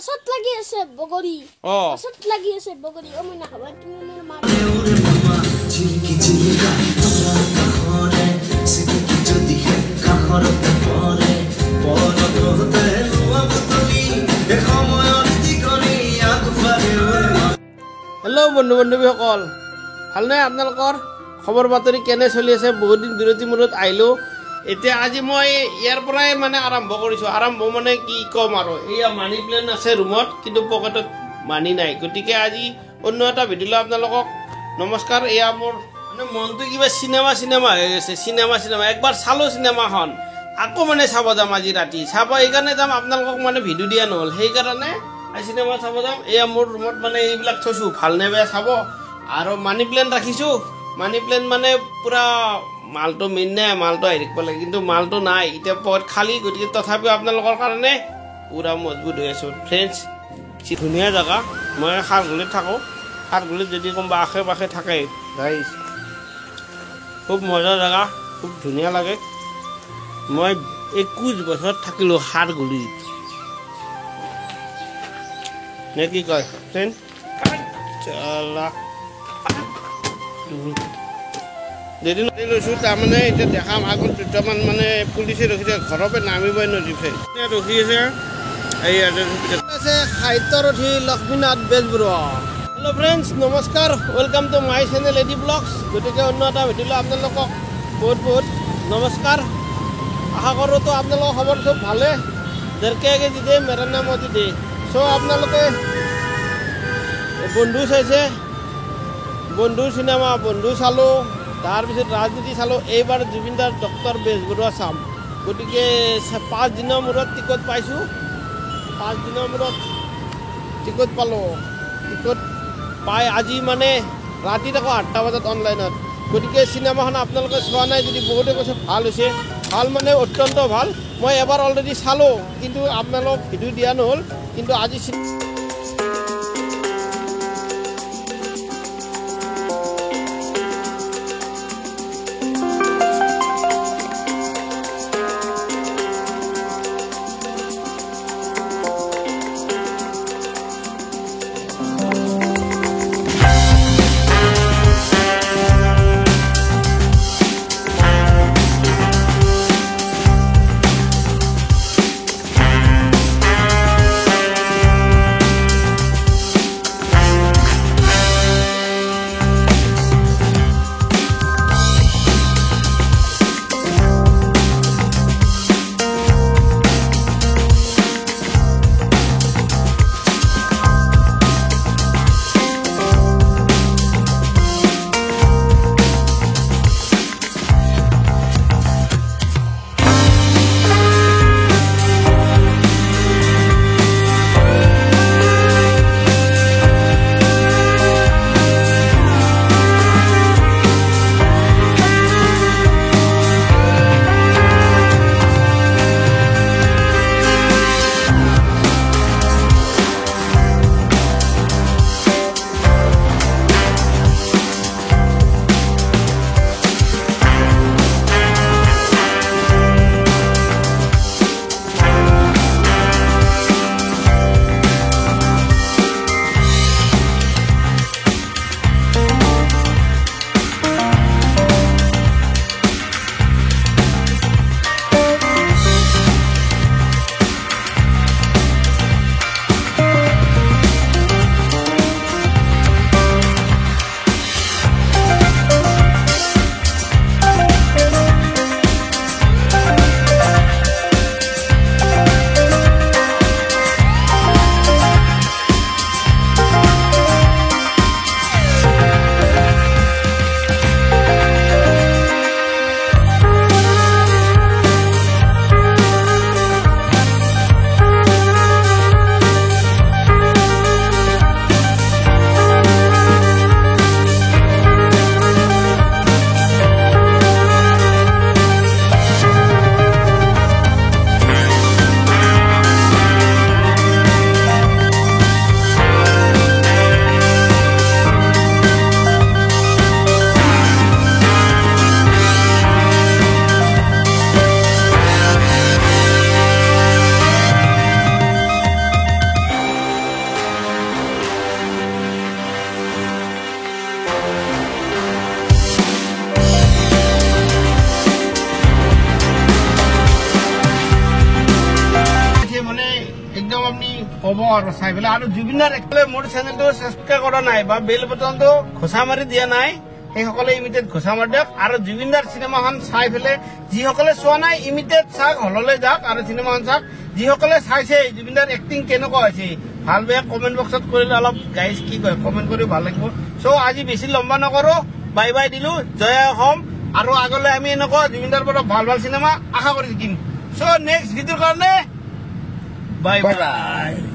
গছত লাগি আছে বগৰী গছত লাগি আছে বগৰী মই নাখাবা তুমি মোৰ মা চিৰিকি চিৰিকা তোৰা কাখৰে চিৰিকি যদি কাখৰতে পৰে পৰততে লোৱা বতলি সময়ৰ দিগনি আগফালে হেল্ল' বন্ধু বান্ধৱীসকল ভালনে আপোনালোকৰ খবৰ বাতৰি কেনে চলি আছে বহুত দিন বিৰতি মূৰত আহিলোঁ এতিয়া আজি মই ইয়াৰ পৰাই মানে আৰম্ভ কৰিছোঁ আৰম্ভ মানে কি ক'ম আৰু এয়া মানি প্লেন আছে ৰুমত কিন্তু পকেটত মানি নাই গতিকে আজি অন্য এটা ভিডিঅ'লৈ আপোনালোকক নমস্কাৰ এয়া মোৰ মানে মনটো কিবা চিনেমা হৈ গৈছে চিনেমা একবাৰ চালোঁ চিনেমাখন আকৌ মানে চাব যাম আজি ৰাতি চাব এইকাৰণে যাম আপোনালোকক মানে ভিডিঅ' দিয়া নহ'ল সেইকাৰণে চিনেমা চাব যাম এয়া মোৰ ৰুমত মানে এইবিলাক থৈছোঁ ভালনে বেয়া চাব আৰু মানি প্লেন ৰাখিছোঁ মানি প্লেন মানে পূৰা মালটো মেইন নাই মালটো আহি থাকিব লাগে কিন্তু মালটো নাই এতিয়া পকেট খালী গতিকে তথাপিও আপোনালোকৰ কাৰণে পূৰা মজবুত হৈ আছোঁ ফ্ৰেণ্ডছ ধুনীয়া জেগা মই খাৰঘুলিত থাকোঁ খাৰঘুলিত যদি কোনোবা আশে পাশে থাকে গাইজ খুব মজা জেগা খুব ধুনীয়া লাগে মই 21 বছৰত থাকিলোঁ খাৰঘুলিত নে কি কয় ফ্ৰেণ্ড যদি নদী লৈছোঁ তাৰমানে এতিয়া দেখাম আগত দুটামান মানে পুলিচে ৰখি থাকে ঘৰৰ পৰা নামিবই নদীফে ৰখি আছে এই আছে সাহিত্যৰথী লক্ষ্মীনাথ বেজবৰুৱা হেল্ল' ফ্ৰেণ্ডছ নমস্কাৰ welcome to my channel AD blogs গতিকে অন্য এটা ভিডিঅ'লৈ আপোনালোকক বহুত নমস্কাৰ আশা কৰোঁতো আপোনালোকৰ খবৰ চব ভালে দেৰকে আগে দি দিয়ে মেৰা নাম অতি দিয়ে চ' আপোনালোকে বন্ধু চাইছে বন্ধু চিনেমা বন্ধু চালোঁ তাৰপিছত ৰাজনীতি চালোঁ এইবাৰ জুবিনদাৰ ডক্টৰ বেজবৰুৱা চাম গতিকে 5 দিনৰ মূৰত টিকট পাইছোঁ 5 দিনৰ মূৰত টিকট পালোঁ টিকট পাই আজি মানে ৰাতিত আকৌ 8টা বজাত অনলাইনত গতিকে চিনেমাখন আপোনালোকে চোৱা নাই যদি বহুতে কৈছে ভাল হৈছে ভাল মানে অত্যন্ত ভাল মই এবাৰ অলৰেডি চালোঁ কিন্তু আপোনালোকক ভিডিঅ' দিয়া নহ'ল কিন্তু আজি কব আৰু চাই পেলাই আৰু জুবিনাৰ একলে মোৰ চেনেলটো সাবস্ক্ৰাইব কৰা নাই বা বেল বটনটো ঘোষা মাৰি দিয়া নাই সেইসকলে ইমিডিয়েট ঘোষা মাৰি দিয়ক আৰু জুবিনদাৰ চিনেমাখন চাই পেলাই যিসকলে চোৱা নাই ইমিডিয়েট চাওক হললৈ যাওক আৰু চিনেমাখন চাওক যিসকলে চাইছে জুবিনদাৰ এক্টিং কেনেকুৱা হৈছে ভাল বেয়া কমেণ্ট বক্সত কৰিলে অলপ গাইজ কি কয় কমেণ্ট কৰি ভাল লাগিব চ' আজি বেছি লম্বা নকৰো বাই বাই দিলো জয় অসম আৰু আগলৈ আমি এনেকুৱা জুবিনদাৰ পৰা ভাল ভাল চিনেমা আশা কৰি থাকিম চ' নেক্সট ভিডিঅ'ৰ কাৰণে বাই বাই